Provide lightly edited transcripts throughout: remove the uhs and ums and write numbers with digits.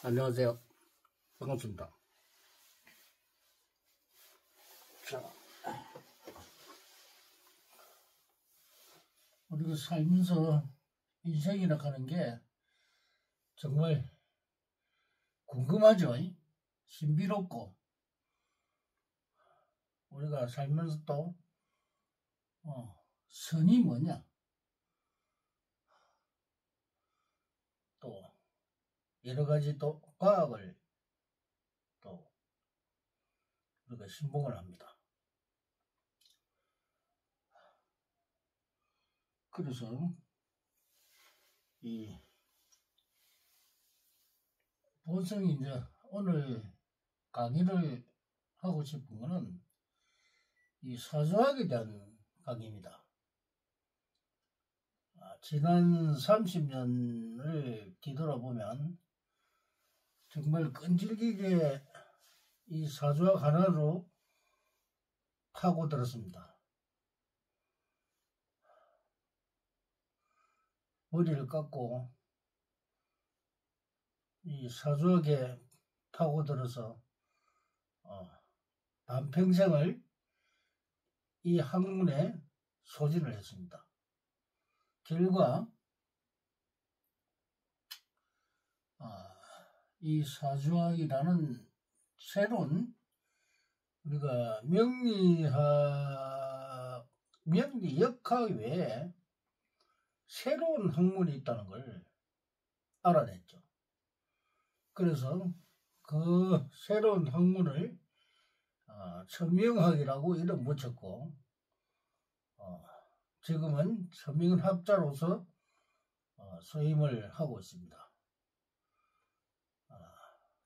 안녕하세요. 반갑습니다. 자, 우리가 살면서 인생이라 하는 게 정말 궁금하죠. 신비롭고, 우리가 살면서 또 선이 뭐냐, 또 여러 가지 또 과학을 또 우리가 신봉을 합니다. 그래서 이 본성이 이제 오늘 강의를 하고 싶은 거는 이 사주학에 대한 강의입니다. 지난 30년을 뒤돌아보면 정말 끈질기게 이 사주학 하나로 파고들었습니다. 머리를 깎고 이 사주학에 파고들어서 반평생을 이 학문에 소진을 했습니다. 결과 이 사주학이라는 새로운 우리가 명리역학 외에 새로운 학문이 있다는 걸 알아냈죠. 그래서 그 새로운 학문을 천명학이라고 이름 붙였고, 지금은 천명학자로서 소임을 하고 있습니다.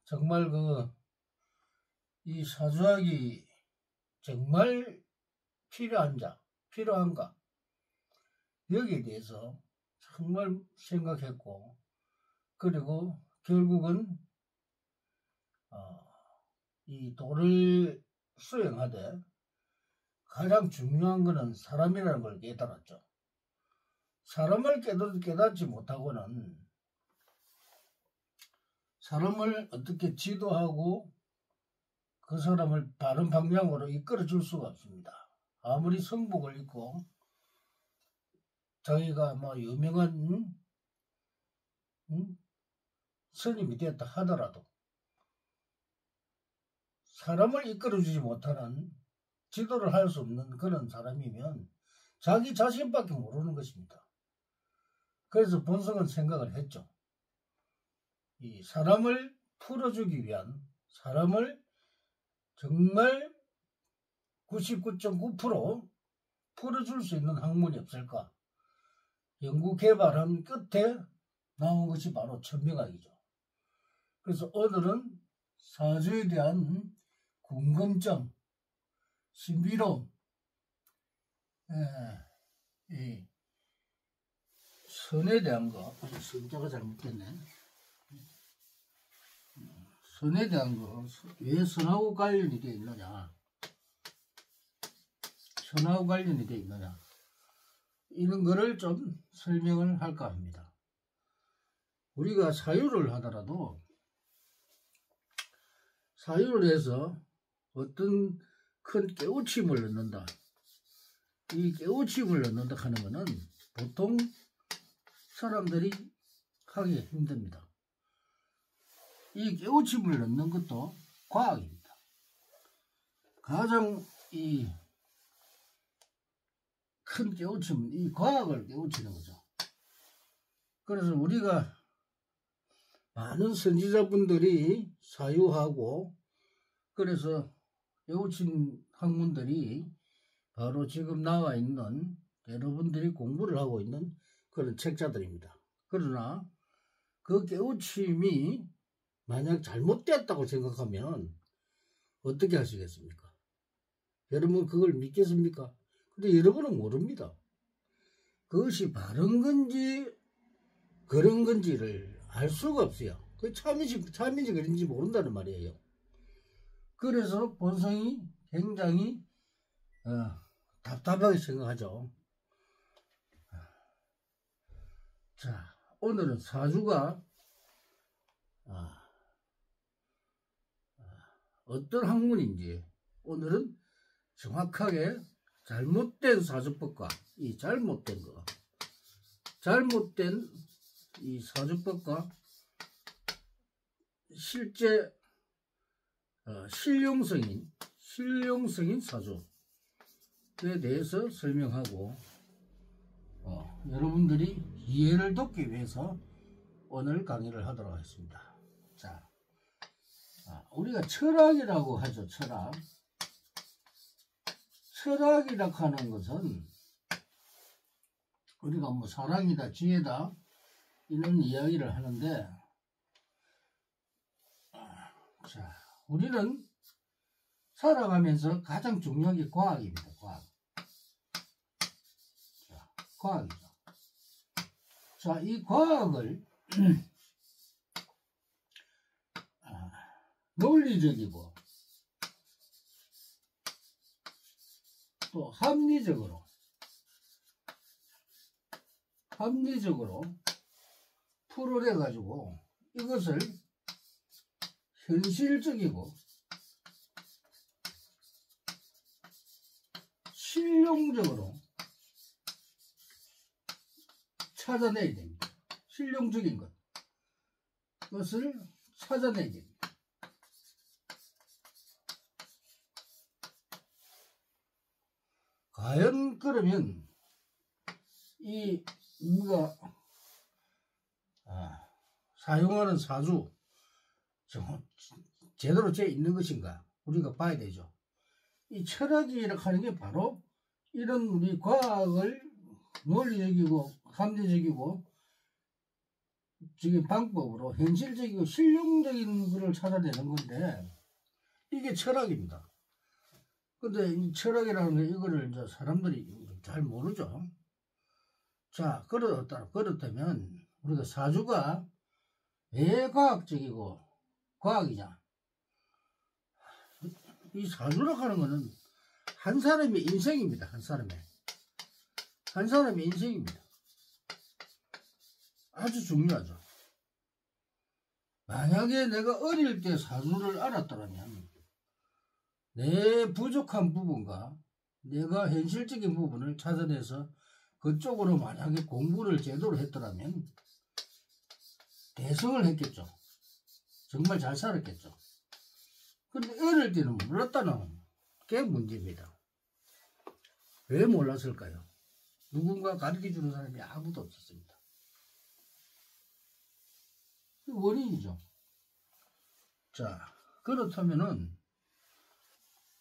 정말 이 사주학이 정말 필요한가? 여기에 대해서 정말 생각했고, 그리고 결국은 이 도를 수행하되 가장 중요한 것은 사람이라는 걸 깨달았죠. 사람을 깨닫지 못하고는 사람을 어떻게 지도하고 그 사람을 바른 방향으로 이끌어 줄 수가 없습니다. 아무리 성복을 입고 자기가 유명한 스님이 되었다 하더라도 사람을 이끌어주지 못하는, 지도를 할 수 없는 그런 사람이면 자기 자신밖에 모르는 것입니다. 그래서 본성은 생각을 했죠. 이 사람을 풀어주기 위한, 사람을 정말 99.9% 풀어줄 수 있는 학문이 없을까? 연구 개발한 끝에 나온 것이 바로 천명학이죠. 그래서 오늘은 사주에 대한 궁금증, 신비로움, 이 선에 대한 거, 선자가 잘못됐네. 선에 대한 거, 왜 선하고 관련이 되어 있느냐, 선하고 관련이 되어 있느냐, 이런 거를 좀 설명을 할까 합니다. 우리가 사유를 하더라도 사유를 해서 어떤 큰 깨우침을 넣는다. 이 깨우침을 넣는다 하는 것은 보통 사람들이 하기 힘듭니다. 이 깨우침을 넣는 것도 과학입니다. 가장 이 큰 깨우침은 이 과학을 깨우치는 거죠. 그래서 우리가 많은 선지자분들이 사유하고, 그래서 깨우친 학문들이 바로 지금 나와 있는 여러분들이 공부를 하고 있는 그런 책자들입니다. 그러나 그 깨우침이 만약 잘못되었다고 생각하면 어떻게 하시겠습니까? 여러분 그걸 믿겠습니까? 근데 여러분은 모릅니다. 그것이 바른 건지 그런 건지를 알 수가 없어요. 그 참인지 그런지 모른다는 말이에요. 그래서 본성이 굉장히 답답하게 생각하죠. 자, 오늘은 사주가 어떤 학문인지 오늘은 정확하게 잘못된 사주법과 이 잘못된 이 사주법과 실제 실용성인 사주에 대해서 설명하고 여러분들이 이해를 돕기 위해서 오늘 강의를 하도록 하겠습니다. 자, 우리가 철학이라고 하죠. 철학이라고 하는 것은 우리가 뭐 사랑이다, 지혜다 이런 이야기를 하는데, 자, 우리는 살아가면서 가장 중요한 게 과학입니다. 과학이죠. 자, 이 과학을 논리적이고 또 합리적으로 풀어내 가지고 이것을 현실적이고 실용적으로 찾아내야 됩니다. 실용적인 것을 찾아내야 됩니다. 과연 그러면 이 우리가 사용하는 사주 제대로 돼 있는 것인가 우리가 봐야 되죠. 이 철학이라고 하는 게 바로 이런 우리 과학을 논리적이고 합리적이고 지금 방법으로 현실적이고 실용적인 것을 찾아내는 건데 이게 철학입니다. 근데 이 철학이라는 게 이거를 이제 사람들이 잘 모르죠. 자, 그렇다면 우리가 사주가 왜 과학적이고 과학이냐? 이 사주라고 하는 거는 한 사람의 인생입니다. 한 사람의 인생입니다. 아주 중요하죠. 만약에 내가 어릴 때 사주를 알았더라면 내 부족한 부분과 내가 현실적인 부분을 찾아내서 그쪽으로 만약에 공부를 제대로 했더라면 대성을 했겠죠. 정말 잘 살았겠죠. 근데 어릴 때는 몰랐다는 게 문제입니다. 왜 몰랐을까요? 누군가 가르쳐주는 사람이 아무도 없었습니다. 원인이죠. 자, 그렇다면은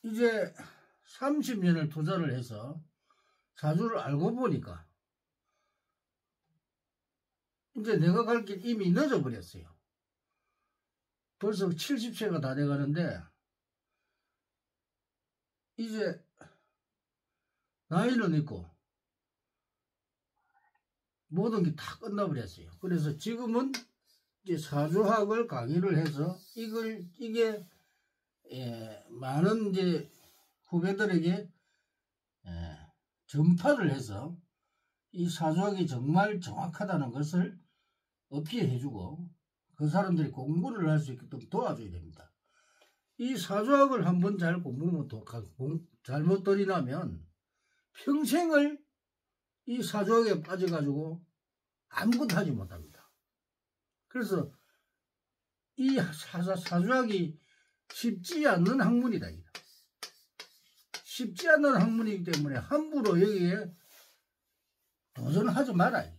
이제 30년을 투자를 해서 사주를 알고 보니까 이제 내가 갈 길 이미 늦어버렸어요. 벌써 70세가 다 돼가는데 이제 나이는 있고 모든 게 다 끝나버렸어요. 그래서 지금은 이제 사주학을 강의를 해서 이게 많은 이제 후배들에게 전파를 해서 이 사주학이 정말 정확하다는 것을 어필해주고 그 사람들이 공부를 할 수 있게끔 도와줘야 됩니다. 이 사주학을 한번 잘 잘못 들이나면 평생을 이 사주학에 빠져가지고 아무것도 하지 못합니다. 그래서 이 사주학이 쉽지 않는 학문이다. 쉽지 않는 학문이기 때문에 함부로 여기에 도전하지 말아요.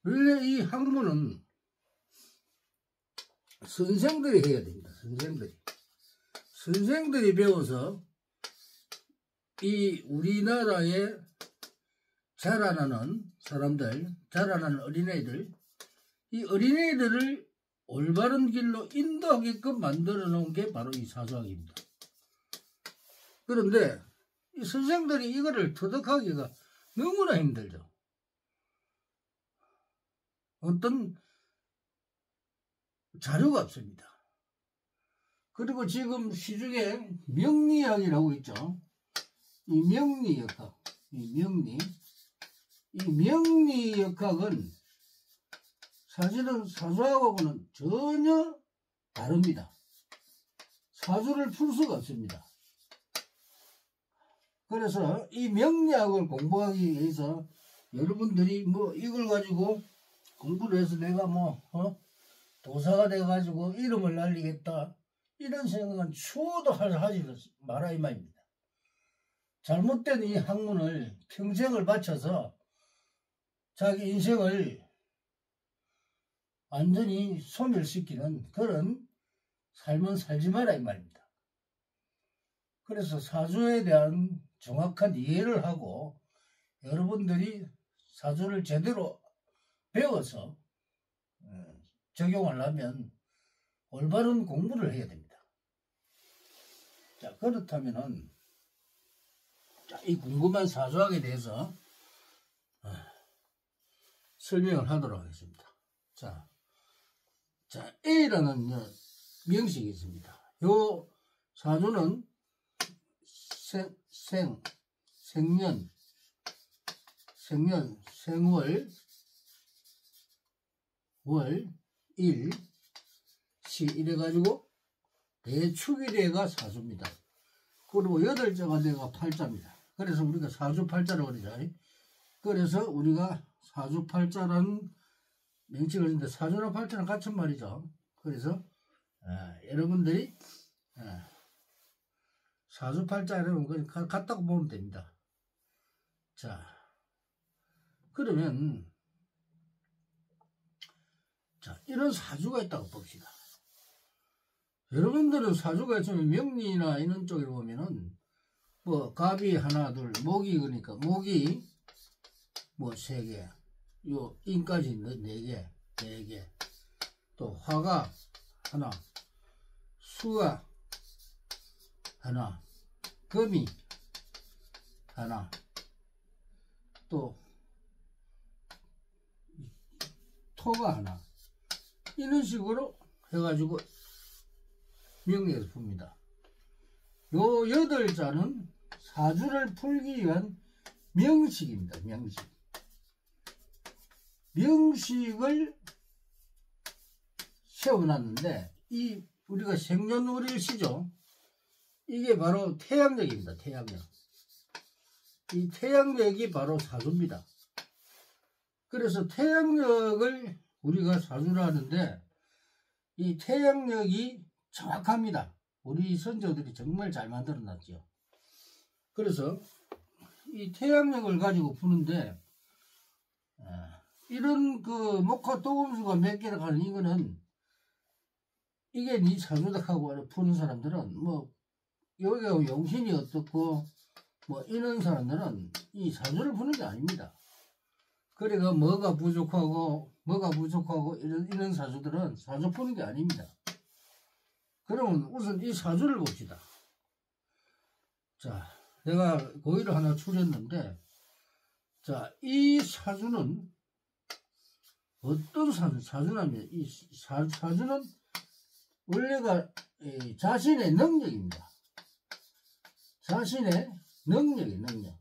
원래 이 학문은 선생들이 해야 됩니다. 선생들이 배워서 이 우리나라에 자라나는 사람들, 자라나는 어린애들, 이 어린애들을 올바른 길로 인도하게끔 만들어 놓은 게 바로 이 사주학입니다. 그런데 이 선생들이 이거를 터득하기가 너무나 힘들죠. 어떤 자료가 없습니다. 그리고 지금 시중에 명리학이라고 있죠. 이 명리역학, 이 명리역학은 사실은 사주학하고는 전혀 다릅니다. 사주를 풀 수가 없습니다. 그래서 이 명리학을 공부하기 위해서 여러분들이 뭐 이걸 가지고 공부를 해서 내가 뭐 도사가 돼가지고 이름을 날리겠다 이런 생각은 추워도 하지 마라 이 말입니다. 잘못된 이 학문을 평생을 바쳐서 자기 인생을 완전히 소멸시키는 그런 삶은 살지 마라 이 말입니다. 그래서 사주에 대한 정확한 이해를 하고 여러분들이 사주를 제대로 배워서 적용을 하면 올바른 공부를 해야 됩니다. 자, 그렇다면은 이 궁금한 사주학에 대해서 설명을 하도록 하겠습니다. 자, A라는 명식이 있습니다. 요 사주는 생년, 생월, 월, 일, 시 이래가지고 대축일해가 사주입니다. 그리고 8자가 내가 팔자입니다. 그래서 우리가 사주팔자라고 그러죠. 그래서 우리가 사주팔자라는 명칭을 했는데 사주랑 팔자랑 같은 말이죠. 그래서 여러분들이 사주팔자 이러면 그냥 같다고 보면 됩니다. 자, 그러면 자, 이런 사주가 있다고 봅시다. 여러분들은 사주가 있으면 명리나 이런 쪽에 보면은 뭐 갑이 하나 둘 목이 그러니까 목이 뭐 3개 요 인까지 4개 또 화가 하나 수가 하나 금이 하나 또 토가 하나 이런 식으로 해가지고 명리에서 풉니다. 요 8자는 사주를 풀기 위한 명식입니다. 명식을 세워놨는데 이 우리가 생년월일시죠. 이게 바로 태양력입니다. 태양력. 이 태양력이 바로 사주입니다. 그래서 태양력을 우리가 사주를 하는데 이 태양력이 정확합니다. 우리 선조들이 정말 잘 만들어놨죠. 그래서 이 태양력을 가지고 푸는데 이런 그 목화 도금수가 몇 개나 가는 이거는 이게 네 사주닥하고 푸는 사람들은 뭐 여기가 용신이 어떻고 뭐 이런 사람들은 이 사주를 푸는 게 아닙니다. 그러니까 뭐가 부족하고 이런 사주들은 사주 푸는 게 아닙니다. 그러면 우선 이 사주를 봅시다. 자, 내가 고의를 하나 추렸는데 자, 이 사주는 어떤 사주냐면 이 사주는 원래가 자신의 능력입니다. 자신의 능력.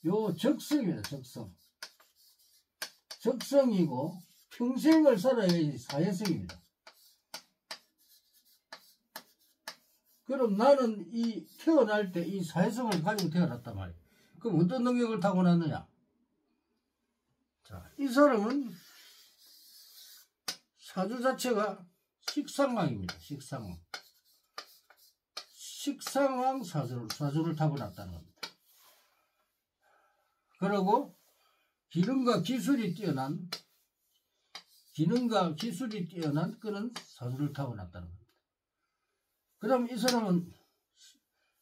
요 적성입니다. 적성이고 평생을 살아야 사회성입니다. 그럼 나는 이 태어날 때 이 사회성을 가지고 태어났단 말이에요. 그럼 어떤 능력을 타고났느냐? 자, 이 사람은 사주 자체가 식상왕입니다. 식상왕 사주를 타고났다는 겁니다. 그리고 기능과 기술이 뛰어난 그런 사주를 타고났다는 겁니다. 그럼 이 사람은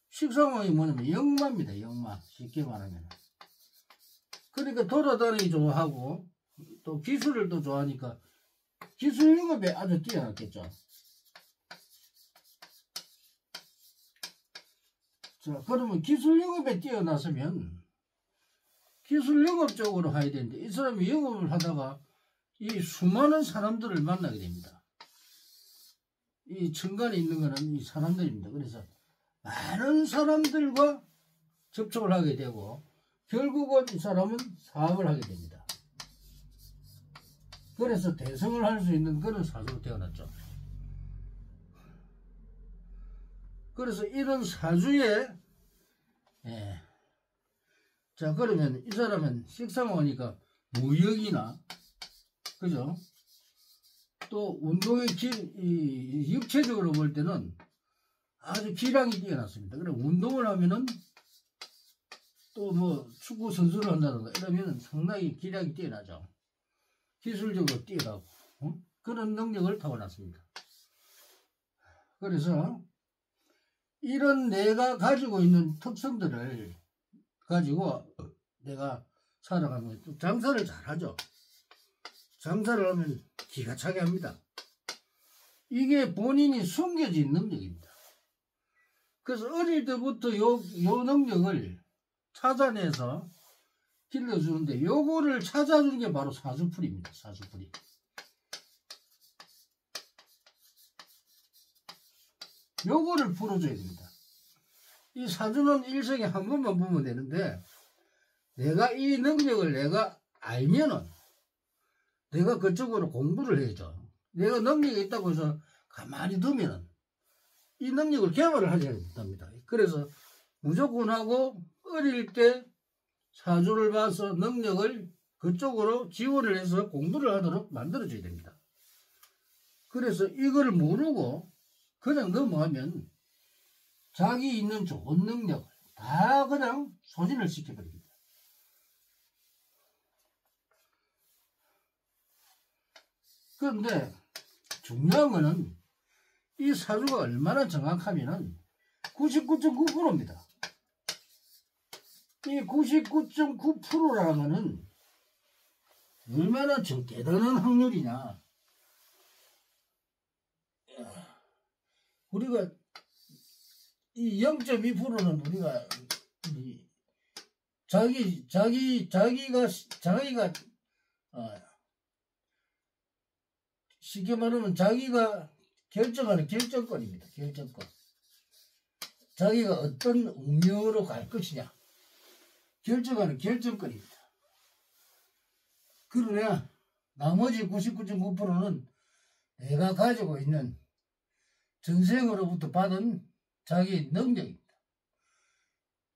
식상왕이 뭐냐면 역마입니다. 역마. 쉽게 말하면. 그러니까 돌아다니기 좋아하고 또 기술을 또 좋아하니까 기술 영업에 아주 뛰어났겠죠. 자, 그러면 기술 영업에 뛰어났으면 기술 영업 쪽으로 가야 되는데 이 사람이 영업을 하다가 이 수많은 사람들을 만나게 됩니다. 이 천간에 있는 거는 이 사람들입니다. 그래서 많은 사람들과 접촉을 하게 되고 결국은 이 사람은 사업을 하게 됩니다. 그래서 대성을 할 수 있는 그런 사주로 태어났죠. 그래서 이런 사주에 자 그러면 이 사람은 식상 오니까 무역이나 그죠? 또 운동의 육체적으로 볼 때는 아주 기량이 뛰어났습니다. 그래 운동을 하면은 또 뭐 축구 선수를 한다든가 이러면은 상당히 기량이 뛰어나죠. 기술적으로 뛰어나고 그런 능력을 타고났습니다. 그래서 이런 내가 가지고 있는 특성들을 가지고 내가 살아가면 또 장사를 잘하죠. 장사를 하면 기가 차게 합니다. 이게 본인이 숨겨진 능력입니다. 그래서 어릴 때부터 요 능력을 찾아내서 길러주는데 요거를 찾아주는 게 바로 사주풀이입니다. 사주풀이. 요거를 풀어줘야 됩니다. 이 사주는 일생에 한 번만 보면 되는데 내가 이 능력을 내가 알면은 내가 그쪽으로 공부를 해야죠. 내가 능력이 있다고 해서 가만히 두면은 이 능력을 개발을 하셔야 됩니다. 그래서 무조건 하고 어릴 때 사주를 봐서 능력을 그쪽으로 지원을 해서 공부를 하도록 만들어줘야 됩니다. 그래서 이걸 모르고 그냥 넘어가면 자기 있는 좋은 능력을 다 그냥 소진을 시켜버립니다. 그런데 중요한 거는 이 사주가 얼마나 정확하면은 99.9%입니다. 이 99.9%라는 거는 얼마나 대단한 확률이냐. 우리가 이 0.2%는 우리가 자기가 쉽게 말하면 자기가 결정하는 결정권입니다. 결정권. 자기가 어떤 운명으로 갈 것이냐 결정하는 결정권입니다. 그러나 나머지 99.9%는 내가 가지고 있는 전생으로부터 받은 자기 능력입니다.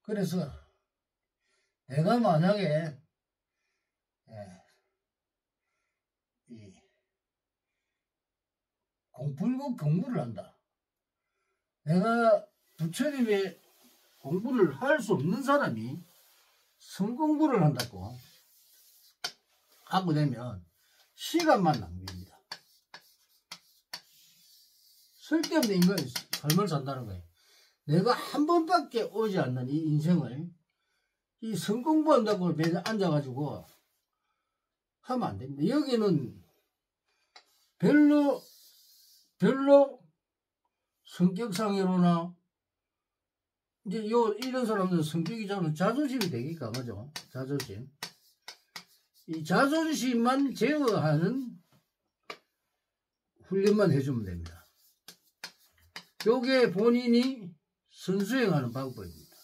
그래서 내가 만약에 불법 공부를 한다. 내가 부처님의 공부를 할 수 없는 사람이 성공부를 한다고 하고 되면 시간만 낭비입니다. 쓸데없는 인간의 삶을 산다는 거예요. 내가 한 번밖에 오지 않는 이 인생을 이 성공부한다고 매일 앉아가지고 하면 안 됩니다. 여기는 별로 성격상으로나 이제 이런 사람들은 성격이 저는 자존심이 되게 강하죠. 자존심. 이 자존심만 제어하는 훈련만 해주면 됩니다. 요게 본인이 선수행하는 방법입니다.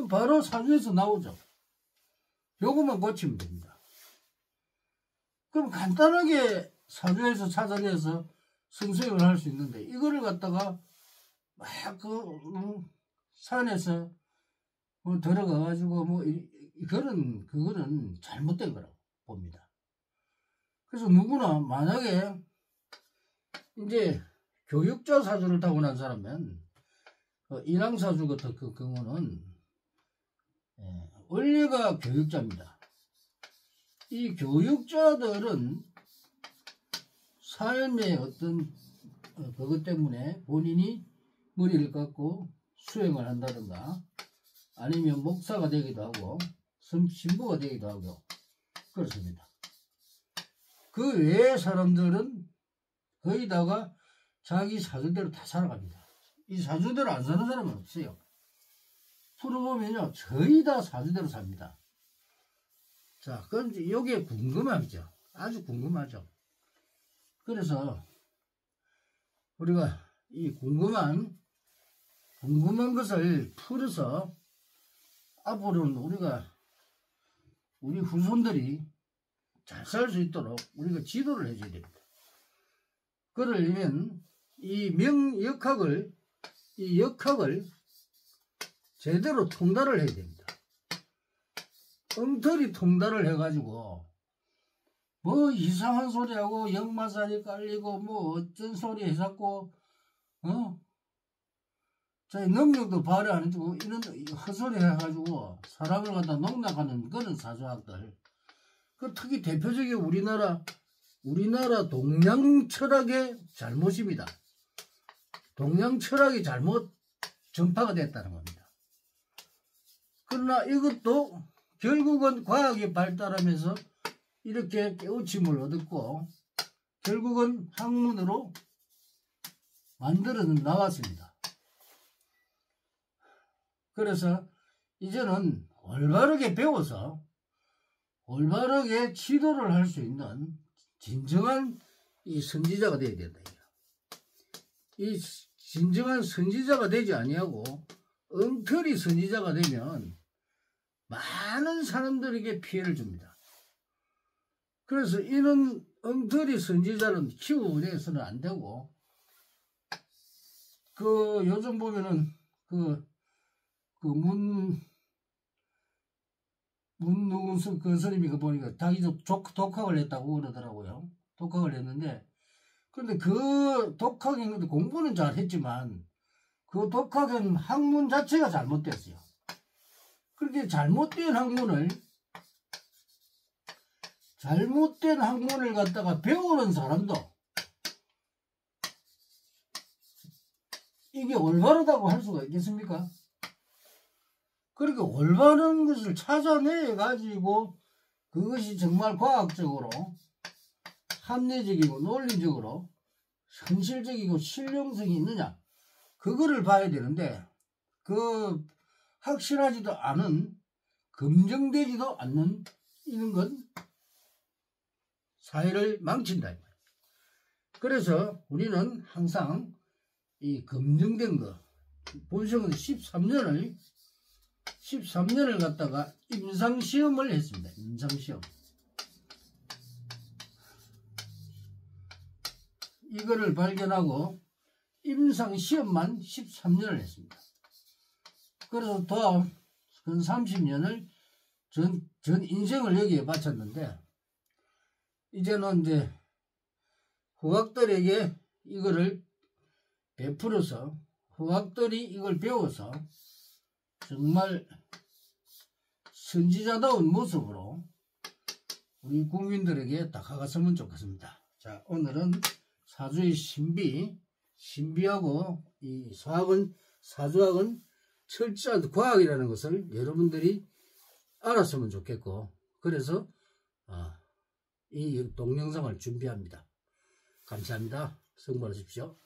바로 사주에서 나오죠. 요것만 고치면 됩니다. 그럼 간단하게 사주에서 찾아내서 선수행을 할 수 있는데 이거를 갖다가 막 산에서 들어가가지고 그거는 잘못된 거라고 봅니다. 그래서 누구나 만약에 이제 교육자 사주를 타고난 사람은 인왕사주 같은 그 경우는 원래가 교육자입니다. 이 교육자들은 삶의 어떤 그것 때문에 본인이 머리를 깎고 수행을 한다든가 아니면 목사가 되기도 하고 신부가 되기도 하고 그렇습니다. 그 외의 사람들은 거의 다가 자기 사주대로 다 살아갑니다. 이 사주대로 안 사는 사람은 없어요. 풀어보면요 거의 다 사주대로 삽니다. 자, 그럼 이게 궁금하죠. 아주 궁금하죠. 그래서 우리가 이 궁금한 것을 풀어서 앞으로는 우리 후손들이 잘 살 수 있도록 우리가 지도를 해줘야 됩니다. 그러려면 이 명역학을 이 역학을 제대로 통달을 해야 됩니다. 엉터리 통달을 해가지고 뭐 이상한 소리하고 역마살이 깔리고 뭐 어쩐 소리 해갖고 자기 능력도 발휘 안 해주고 이런 헛소리 해가지고 사람을 갖다 농락하는 그런 사조학들. 그 특히 대표적인 우리나라 동양 철학의 잘못입니다. 동양 철학이 잘못 전파가 됐다는 겁니다. 그러나 이것도 결국은 과학이 발달하면서 이렇게 깨우침을 얻었고 결국은 학문으로 만들어 나왔습니다. 그래서 이제는 올바르게 배워서 올바르게 지도를 할 수 있는 진정한 이 선지자가 되어야 된다. 이 진정한 선지자가 되지 아니하고 엉터리 선지자가 되면 많은 사람들에게 피해를 줍니다. 그래서 이런 엉터리 선지자는 키우려서는 안 되고 요즘 보면은 그 스님이 보니까 자기도 독학을 했다고 그러더라고요. 독학을 했는데, 근데 그 독학인 공부는 잘 했지만, 그 독학은 학문 자체가 잘못됐어요. 그렇게 잘못된 학문을 갖다가 배우는 사람도 이게 올바르다고 할 수가 있겠습니까? 그러니까 올바른 것을 찾아내가지고 그것이 정말 과학적으로 합리적이고 논리적으로 현실적이고 실용성이 있느냐 그거를 봐야 되는데 그 확실하지도 않은 검증되지도 않는 이런 건 사회를 망친다. 그래서 우리는 항상 이 검증된 거 본성은 13년을 갖다가 임상시험을 했습니다. 임상시험. 이거를 발견하고 임상시험만 13년을 했습니다. 그래서 더 근 30년을 전 인생을 여기에 바쳤는데 이제는 이제 후학들에게 이거를 베풀어서 후학들이 이걸 배워서 정말 선지자다운 모습으로 우리 국민들에게 다가갔으면 좋겠습니다. 자, 오늘은 사주의 신비하고 이 사주학은 철저한 과학이라는 것을 여러분들이 알았으면 좋겠고 그래서 이 동영상을 준비합니다. 감사합니다. 수고 많으십시오.